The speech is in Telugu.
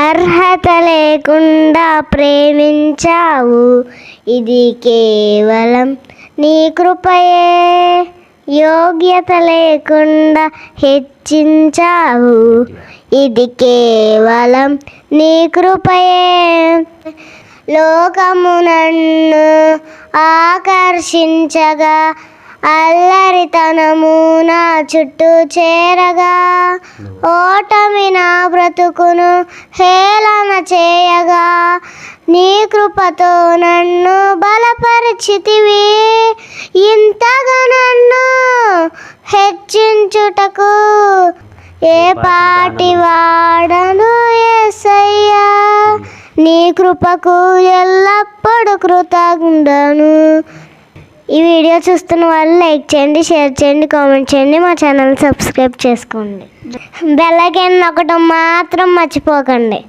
అర్హత లేకుండా ప్రేమించావు, ఇది కేవలం నీ కృపయే. యోగ్యత లేకుండా హెచ్చించావు, ఇది కేవలం నీ కృపయే. లోకము నన్ను ఆకర్షించగా, అల్లరితనము నా చుట్టూ చేరగా, ఓటమి నా బ్రతుకును హేళన చేయగా, నీ కృపతో నన్ను బలపరిచితివి. ఇంతగా నన్ను హెచ్చించుటకు ఏ పాటి వాడను యేసయ్యా. నీ కృపకు ఎల్లప్పుడూ కృతజ్ఞుడను. ఈ వీడియో చూస్తున్న వాళ్ళు లైక్ చేయండి, షేర్ చేయండి, కామెంట్ చేయండి, మా ఛానల్ సబ్స్క్రైబ్ చేసుకోండి. బెల్ ఐకాన్ నొక్కడం మాత్రం మర్చిపోకండి.